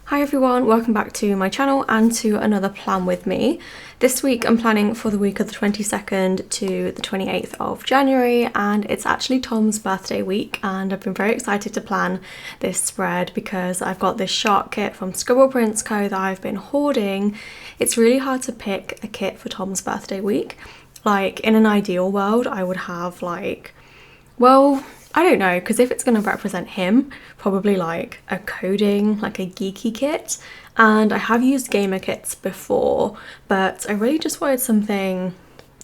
Hi everyone, welcome back to my channel and to another plan with me. This week I'm planning for the week of the 22nd to the 28th of January, and it's actually Tom's birthday week, and I've been very excited to plan this spread because I've got this shark kit from Scribble Prints Co that I've been hoarding. It's really hard to pick a kit for Tom's birthday week. Like, in an ideal world I would have I don't know, because if it's going to represent him, probably like a coding, like a geeky kit. And I have used gamer kits before, but I really just wanted something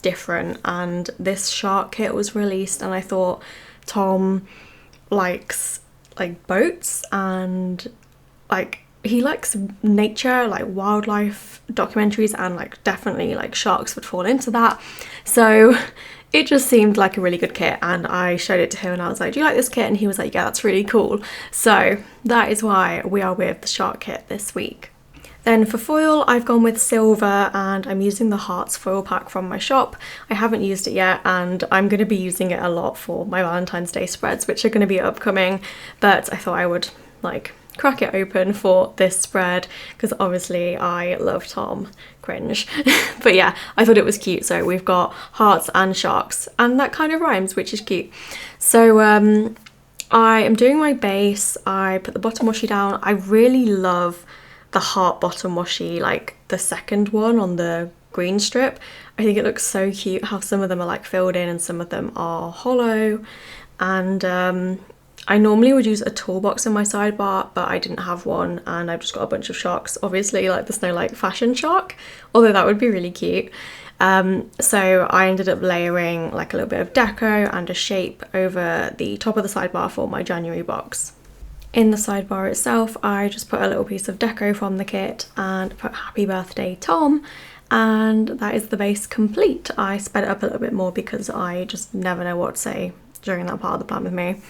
different. And this shark kit was released, and I thought Tom likes like boats and like he likes nature, like wildlife documentaries, and like definitely like sharks would fall into that. So it just seemed like a really good kit, and I showed it to him and I was like, do you like this kit? And he was like, yeah, that's really cool. So that is why we are with the shark kit this week. Then for foil, I've gone with silver, and I'm using the Hearts foil pack from my shop. I haven't used it yet, and I'm going to be using it a lot for my Valentine's Day spreads, which are going to be upcoming, but I thought I would like crack it open for this spread because obviously I love Tom. Cringe. But yeah, I thought it was cute. So we've got hearts and sharks, and that kind of rhymes, which is cute. So I am doing my base. I put the bottom washi down. I really love the heart bottom washi, like the second one on the green strip. I think it looks so cute how some of them are like filled in and some of them are hollow. And I normally would use a toolbox in my sidebar, but I didn't have one, and I've just got a bunch of sharks. Obviously, like there's no like fashion shark, although that would be really cute. So I ended up layering like a little bit of deco and a shape over the top of the sidebar for my January box. In the sidebar itself, I just put a little piece of deco from the kit and put Happy Birthday Tom, and that is the base complete. I sped it up a little bit more because I just never know what to say during that part of the plan with me.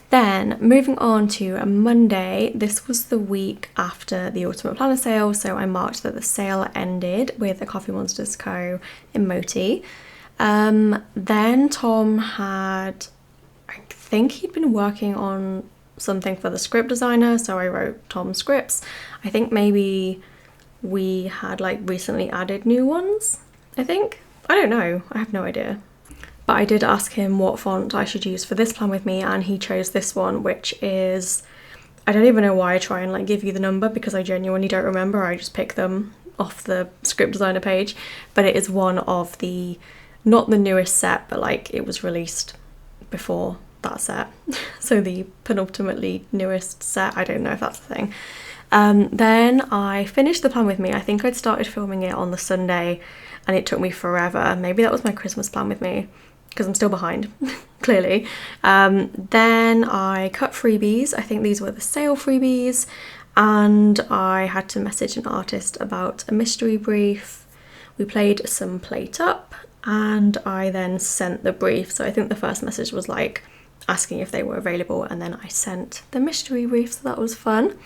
Then moving on to Monday, this was the week after the Ultimate Planner sale, so I marked that the sale ended with a Coffee Monsters Co. emoji. Then Tom had, I think he'd been working on something for the script designer, so I wrote Tom scripts. I think maybe we had like recently added new ones, I think. I don't know, I have no idea. But I did ask him what font I should use for this plan with me, and he chose this one, which is, I don't even know why I try and like give you the number because I genuinely don't remember. I just pick them off the script designer page, but it is one of the, not the newest set, but like it was released before that set. So the penultimately newest set, I don't know if that's the thing. Then I finished the plan with me. I think I'd started filming it on the Sunday and it took me forever. Maybe that was my Christmas plan with me, because I'm still behind, clearly. Then I cut freebies. I think these were the sale freebies, and I had to message an artist about a mystery brief. We played some Plate Up, and I then sent the brief. So I think the first message was like asking if they were available, and then I sent the mystery brief, so that was fun.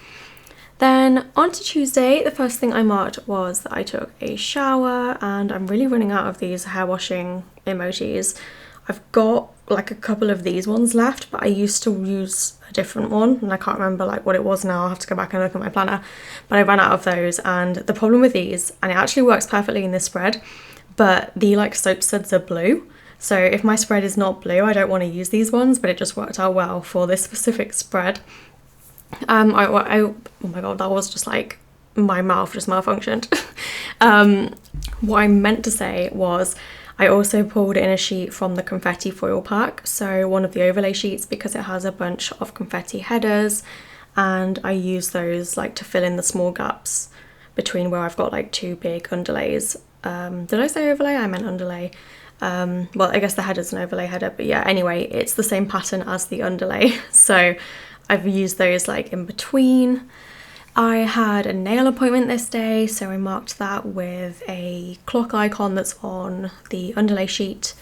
Then on to Tuesday, the first thing I marked was that I took a shower, and I'm really running out of these hair washing emojis. I've got like a couple of these ones left, but I used to use a different one and I can't remember like what it was now. I'll have to go back and look at my planner, but I ran out of those. And the problem with these, and it actually works perfectly in this spread, but the like soap suds are blue. So if my spread is not blue, I don't want to use these ones, but it just worked out well for this specific spread. Oh my god, that was just like my mouth just malfunctioned. What I meant to say was I also pulled in a sheet from the confetti foil pack, so one of the overlay sheets, because it has a bunch of confetti headers, and I use those like to fill in the small gaps between where I've got like two big underlays. Did I say overlay? I meant underlay. Well, I guess the header's an overlay header, but yeah, anyway, it's the same pattern as the underlay, so I've used those like in between. I had a nail appointment this day, so I marked that with a clock icon that's on the underlay sheet.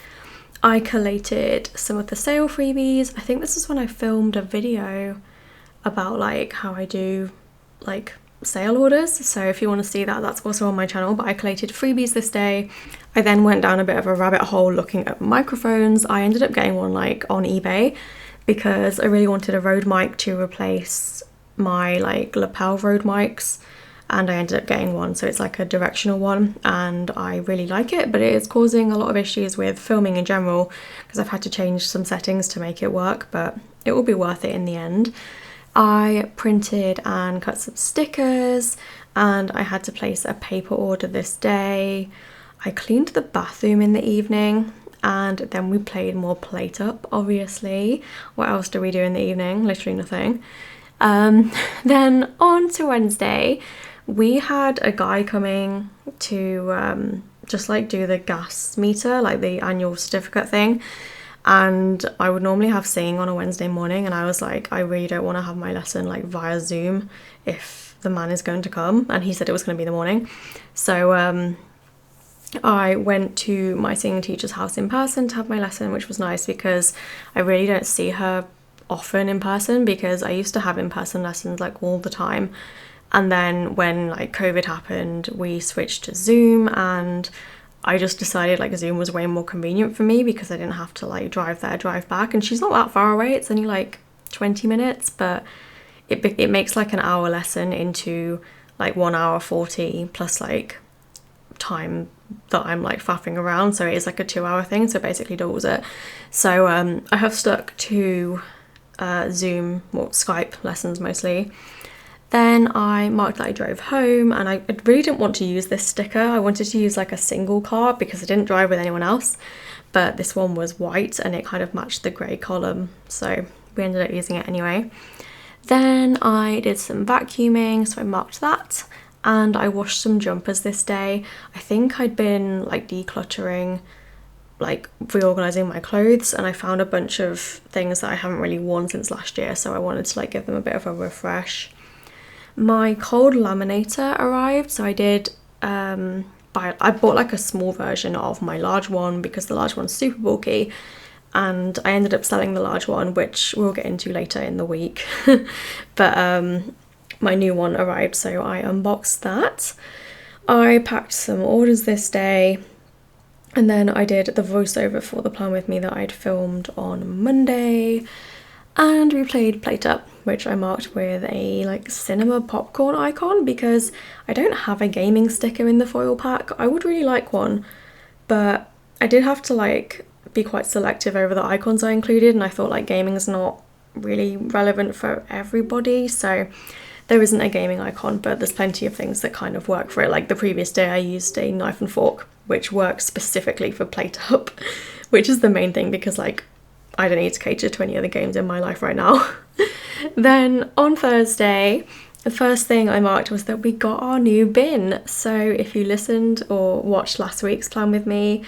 I collated some of the sale freebies. I think this is when I filmed a video about like how I do like sale orders, so if you want to see that, that's also on my channel. But I collated freebies this day. I then went down a bit of a rabbit hole looking at microphones. I ended up getting one like on eBay because I really wanted a Rode mic to replace my like lapel Rode mics, and I ended up getting one, so it's like a directional one, and I really like it, but it is causing a lot of issues with filming in general because I've had to change some settings to make it work, but it will be worth it in the end. I printed and cut some stickers, and I had to place a paper order this day. I cleaned the bathroom in the evening, and then we played more Plate Up, obviously. What else do we do in the evening? Literally nothing. Then on to Wednesday, we had a guy coming to just like do the gas meter, like the annual certificate thing. And I would normally have singing on a Wednesday morning, and I was like, I really don't want to have my lesson like via Zoom if the man is going to come, and he said it was going to be in the morning. So I went to my singing teacher's house in person to have my lesson, which was nice because I really don't see her often in person, because I used to have in-person lessons like all the time, and then when like COVID happened, we switched to Zoom, and I just decided like Zoom was way more convenient for me because I didn't have to like drive there, drive back, and she's not that far away, it's only like 20 minutes, but it makes like an hour lesson into like 1 hour 40 plus like time that I'm like faffing around, so it is like a 2-hour thing, so basically doubles it. So I have stuck to Zoom or Skype lessons mostly. Then I marked that I drove home, and I really didn't want to use this sticker. I wanted to use like a single car because I didn't drive with anyone else, but this one was white and it kind of matched the grey column, so we ended up using it anyway. Then I did some vacuuming, so I marked that, and I washed some jumpers this day. I think I'd been like decluttering, like reorganizing my clothes, and I found a bunch of things that I haven't really worn since last year, so I wanted to like give them a bit of a refresh. My cold laminator arrived, so I did I bought like a small version of my large one because the large one's super bulky, and I ended up selling the large one, which we'll get into later in the week. But my new one arrived, so I unboxed that. I packed some orders this day, and then I did the voiceover for the plan with me that I'd filmed on Monday, and we played Plate Up, which I marked with a like cinema popcorn icon because I don't have a gaming sticker in the foil pack. I would really like one, but I did have to like be quite selective over the icons I included, and I thought like gaming is not really relevant for everybody, so there isn't a gaming icon, but there's plenty of things that kind of work for it. Like the previous day I used a knife and fork, which works specifically for Plate Up, which is the main thing because like I don't need to cater to any other games in my life right now. Then on Thursday, the first thing I marked was that we got our new bin. So if you listened or watched last week's plan with me,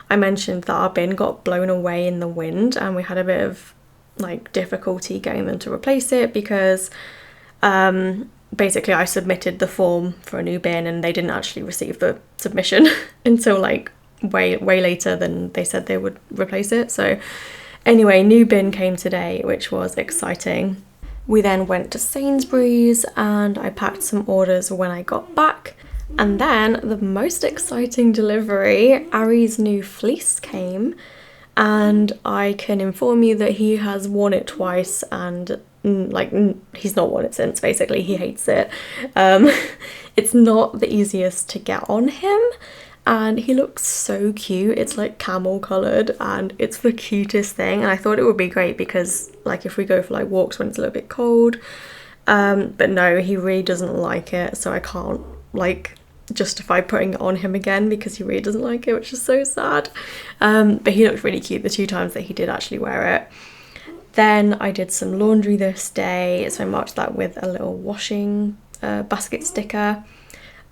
I mentioned that our bin got blown away in the wind, and we had a bit of like difficulty getting them to replace it because basically I submitted the form for a new bin and they didn't actually receive the submission until like way later than they said they would replace it. So anyway, new bin came today, which was exciting. We then went to Sainsbury's and I packed some orders when I got back. And then the most exciting delivery, Ari's new fleece came, and I can inform you that he has worn it twice and he's not worn it since. Basically he hates it. It's not the easiest to get on him, and he looks so cute. It's like camel coloured and it's the cutest thing, and I thought it would be great because like if we go for like walks when it's a little bit cold, but no, he really doesn't like it, so I can't like justify putting it on him again because he really doesn't like it, which is so sad. But he looked really cute the 2 times that he did actually wear it. Then I did some laundry this day, so I marked that with a little washing basket sticker.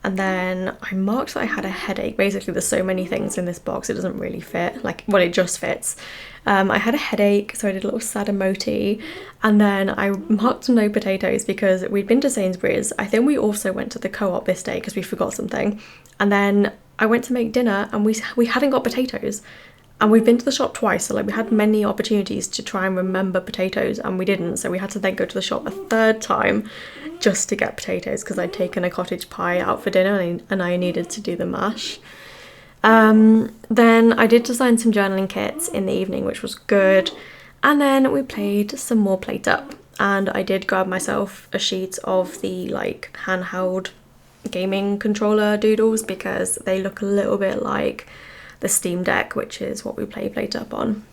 And then I marked that I had a headache. Basically there's so many things in this box it doesn't really fit, like well it just fits. I had a headache, so I did a little sad emoji, and then I marked no potatoes because we'd been to Sainsbury's. I think we also went to the Co-op this day because we forgot something, and then I went to make dinner and we hadn't got potatoes, and we've been to the shop twice, so like we had many opportunities to try and remember potatoes and we didn't, so we had to then go to the shop a 3rd time just to get potatoes because I'd taken a cottage pie out for dinner and I needed to do the mash. Then I did design some journaling kits in the evening, which was good, and then we played some more Plate Up. and I did grab myself a sheet of the like handheld gaming controller doodles because they look a little bit like the Steam Deck, which is what we play Plate Up on.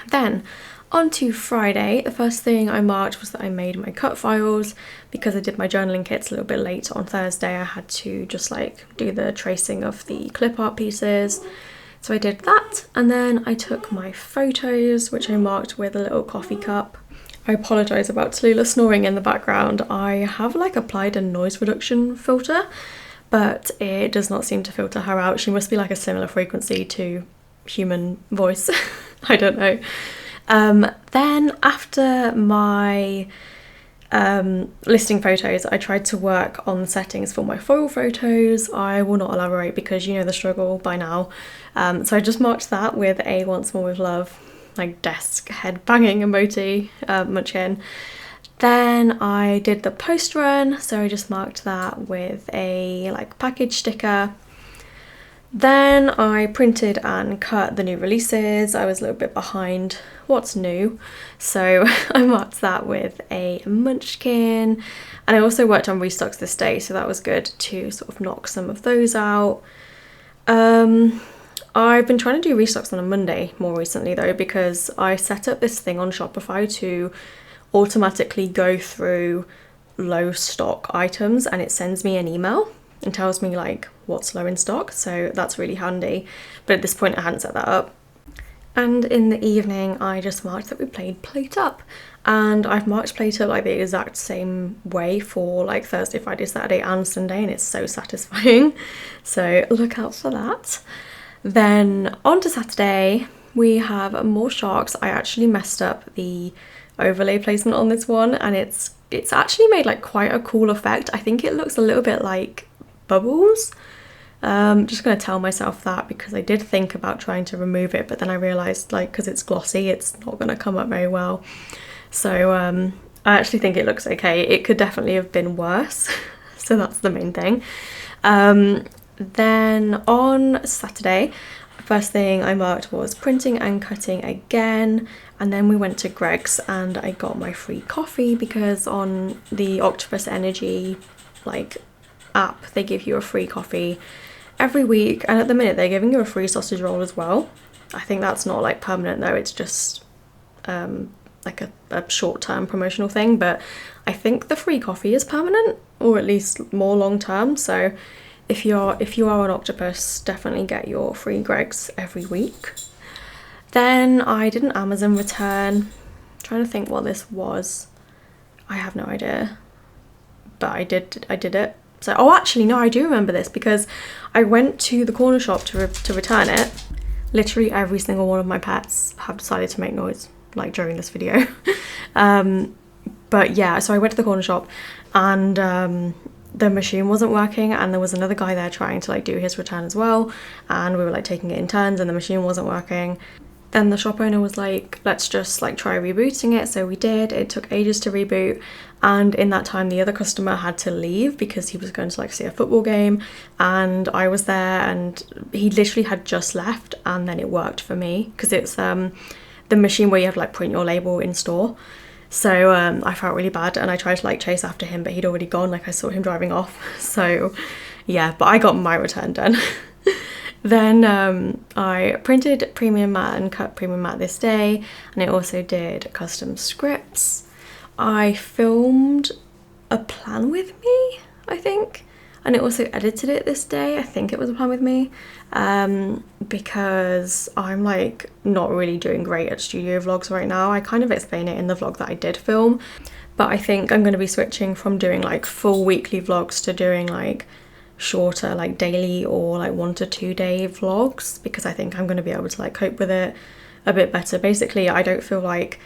Then on to Friday, the first thing I marked was that I made my cut files. Because I did my journaling kits a little bit late on Thursday, I had to just like do the tracing of the clip art pieces. So I did that, and then I took my photos, which I marked with a little coffee cup. I apologise about Tallulah snoring in the background. I have like applied a noise reduction filter, but it does not seem to filter her out. She must be like a similar frequency to human voice. I don't know. Then after my listing photos, I tried to work on the settings for my foil photos. I will not elaborate because you know the struggle by now. So I just marked that with a Once More With Love like desk head banging emoji munchkin. Then I did the post run, so I just marked that with a like package sticker. Then I printed and cut the new releases. I was a little bit behind what's new, so I marked that with a munchkin. And I also worked on restocks this day, so that was good to sort of knock some of those out. I've been trying to do restocks on a Monday more recently though, because I set up this thing on Shopify to automatically go through low stock items, and it sends me an email and tells me like what's low in stock, so that's really handy. But at this point I hadn't set that up. And in the evening I just marked that we played Plate Up, and I've marked Plate Up like the exact same way for like Thursday, Friday, Saturday and Sunday, and it's so satisfying, so look out for that. Then on to Saturday, we have more sharks. I actually messed up the overlay placement on this one, and it's actually made like quite a cool effect. I think it looks a little bit like bubbles. Just gonna tell myself that because I did think about trying to remove it, but then I realized like because it's glossy it's not gonna come up very well. So I actually think it looks okay. It could definitely have been worse. So that's the main thing. Then on Saturday, first thing I marked was printing and cutting again, and then we went to Greg's and I got my free coffee because on the Octopus Energy like app they give you a free coffee every week, and at the minute they're giving you a free sausage roll as well. I think that's not like permanent though, it's just like a short-term promotional thing, but I think the free coffee is permanent, or at least more long-term. So if you are an octopus, definitely get your free Greg's every week. Then I did an Amazon return. I'm trying to think what this was. I have no idea, but I did it. So, oh, actually, no, I do remember this because I went to the corner shop to return it. Literally every single one of my pets have decided to make noise, like during this video. But yeah, so I went to the corner shop and the machine wasn't working, and there was another guy there trying to like do his return as well, and we were like taking it in turns and the machine wasn't working. Then the shop owner was like, let's just like try rebooting it. So we did. It took ages to reboot, and in that time the other customer had to leave because he was going to like see a football game, and I was there and he literally had just left, and then it worked for me because it's the machine where you have to like print your label in store. So I felt really bad and I tried to like chase after him, but he'd already gone, like I saw him driving off. So yeah, but I got my return done. Then I printed premium matte and cut premium matte this day, and I also did custom scripts. I filmed a plan with me, I think, and I also edited it this day. I think it was a plan with me, because I'm like not really doing great at studio vlogs right now. I kind of explain it in the vlog that I did film, but I think I'm going to be switching from doing like full weekly vlogs to doing like shorter like daily or like 1 to 2 day vlogs, because I think I'm going to be able to like cope with it a bit better. Basically, I don't feel like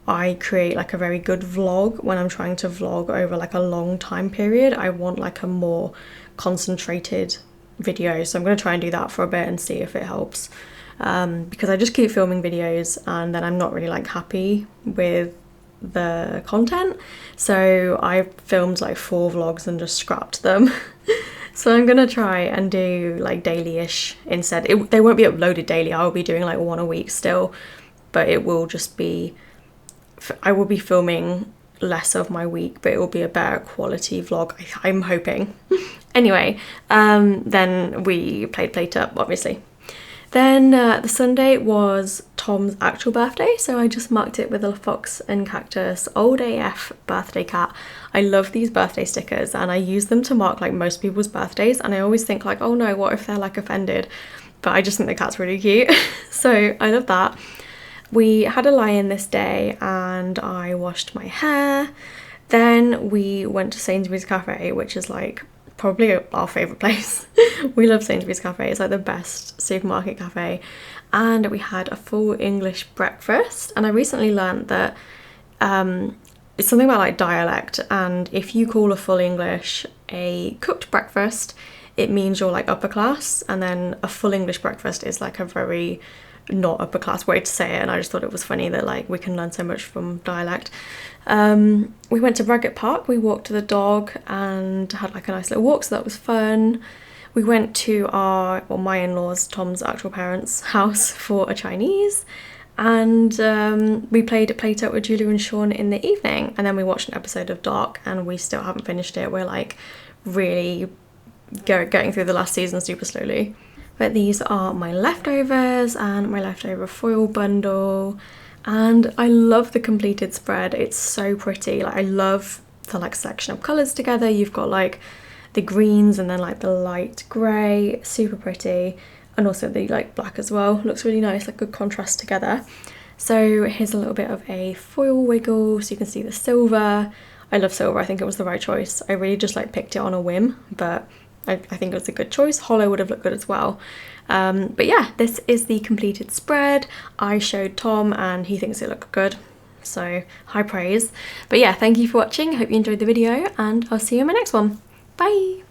I create like a very good vlog when I'm trying to vlog over like a long time period. I want like a more concentrated video, so I'm going to try and do that for a bit and see if it helps, because I just keep filming videos and then I'm not really like happy with the content. So I filmed like 4 vlogs and just scrapped them. So I'm gonna try and do like daily-ish instead. They won't be uploaded daily. I'll be doing like 1 a week still, but it will just be I will be filming less of my week, but it will be a better quality vlog, I'm hoping. Anyway, then we played Play Up, obviously. Then the Sunday was Tom's actual birthday, so I just marked it with a fox and cactus old AF birthday cat. I love these birthday stickers and I use them to mark like most people's birthdays, and I always think like, oh no, what if they're like offended? But I just think the cat's really cute. So I love that. We had a lie-in this day and I washed my hair. Then we went to Sainsbury's Cafe, which is like probably our favourite place. We love Sainsbury's Cafe, it's like the best supermarket cafe. And we had a full English breakfast, and I recently learned that it's something about like dialect, and if you call a full English a cooked breakfast, it means you're like upper class, and then a full English breakfast is like a very not upper class way to say it, and I just thought it was funny that like we can learn so much from dialect. We went to Braggett Park, we walked the dog and had like a nice little walk, so that was fun. We went to my in-laws, Tom's actual parents' house for a Chinese, and we played a Play Up with Julia and Sean in the evening, and then we watched an episode of Dark, and we still haven't finished it. We're like really getting through the last season super slowly. But these are my leftovers and my leftover foil bundle, and I love the completed spread. It's so pretty. Like I love the like selection of colours together. You've got like the greens and then like the light grey, super pretty, and also the like black as well. Looks really nice, like good contrast together. So here's a little bit of a foil wiggle so you can see the silver. I love silver, I think it was the right choice. I really just like picked it on a whim, but I think it was a good choice. Hollow would have looked good as well. But yeah, this is the completed spread. I showed Tom and he thinks it looked good, so high praise. But yeah, thank you for watching. I hope you enjoyed the video and I'll see you in my next one. Bye!